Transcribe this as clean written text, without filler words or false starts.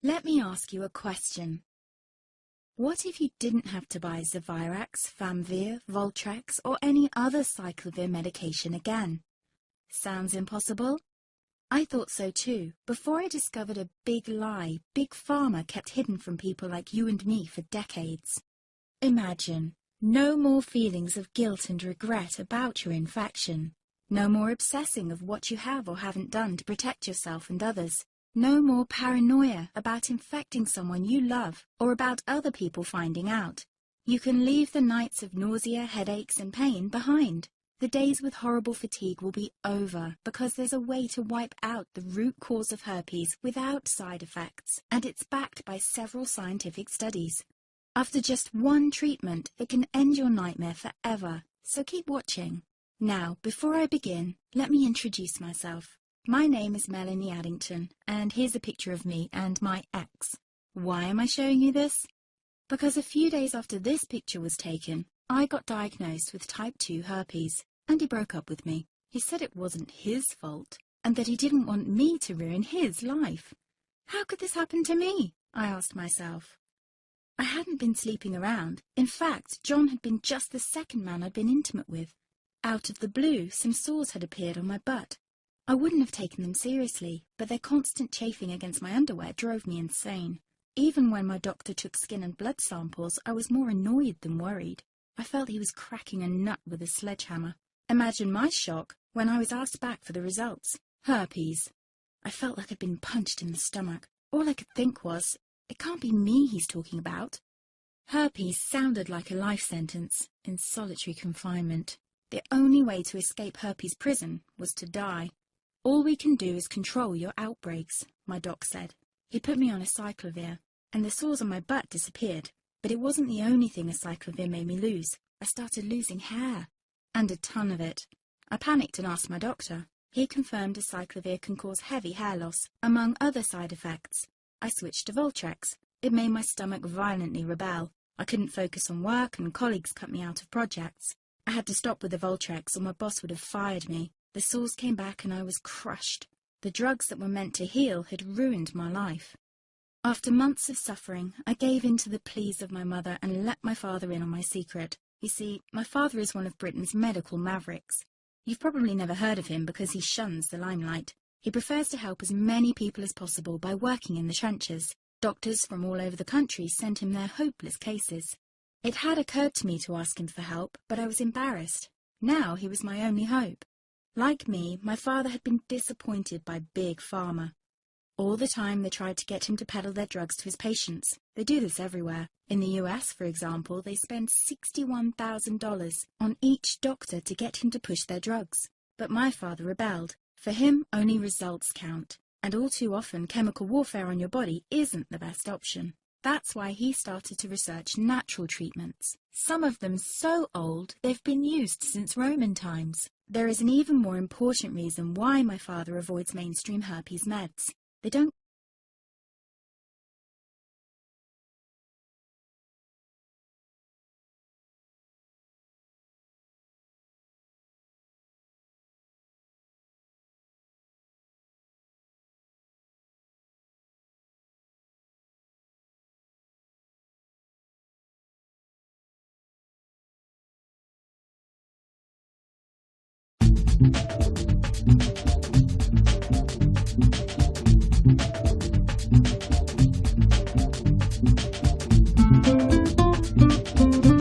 Let me ask you a question. What if you didn't have to buy Zevirax, Famvir, Voltrex, or any other cyclovir medication again? Sounds impossible? I thought so too, before I discovered a big lie Big Pharma kept hidden from people like you and me for decades. Imagine, no more feelings of guilt and regret about your infection. No more obsessing of what you have or haven't done to protect yourself and others. No more paranoia about infecting someone you love or about other people finding out. You can leave the nights of nausea, headaches, and pain behind. The days with horrible fatigue will be over because there's a way to wipe out the root cause of herpes without side effects, and it's backed by several scientific studies. After just one treatment, it can end your nightmare forever, so keep watching. Now, before I begin, let me introduce myself. My name is Melanie Addington, and here's a picture of me and my ex. Why am I showing you this? Because a few days after this picture was taken, I got diagnosed with type 2 herpes, and he broke up with me. He said it wasn't his fault, and that he didn't want me to ruin his life. How could this happen to me? I asked myself. I hadn't been sleeping around. In fact, John had been just the second man I'd been intimate with. Out of the blue, some sores had appeared on my butt. I wouldn't have taken them seriously, but their constant chafing against my underwear drove me insane. Even when my doctor took skin and blood samples, I was more annoyed than worried. I felt he was cracking a nut with a sledgehammer. Imagine my shock when I was asked back for the results. Herpes. I felt like I'd been punched in the stomach. All I could think was, it can't be me he's talking about. Herpes sounded like a life sentence in solitary confinement. The only way to escape herpes prison was to die. All we can do is control your outbreaks, my doc said. He put me on a cyclovir, and the sores on my butt disappeared. But it wasn't the only thing a cyclovir made me lose. I started losing hair, and a ton of it. I panicked and asked my doctor. He confirmed a cyclovir can cause heavy hair loss, among other side effects. I switched to Voltrex. It made my stomach violently rebel. I couldn't focus on work, and colleagues cut me out of projects. I had to stop with the Voltrex, or my boss would have fired me. The sores came back and I was crushed. The drugs that were meant to heal had ruined my life. After months of suffering, I gave in to the pleas of my mother and let my father in on my secret. You see, my father is one of Britain's medical mavericks. You've probably never heard of him because he shuns the limelight. He prefers to help as many people as possible by working in the trenches. Doctors from all over the country sent him their hopeless cases. It had occurred to me to ask him for help, but I was embarrassed. Now he was my only hope. Like me, my father had been disappointed by Big Pharma. All the time they tried to get him to peddle their drugs to his patients. They do this everywhere. In the US, for example, they spend $61,000 on each doctor to get him to push their drugs. But my father rebelled. For him, only results count. And all too often, chemical warfare on your body isn't the best option. That's why he started to research natural treatments. Some of them so old, they've been used since Roman times. There is an even more important reason why my father avoids mainstream herpes meds. They don't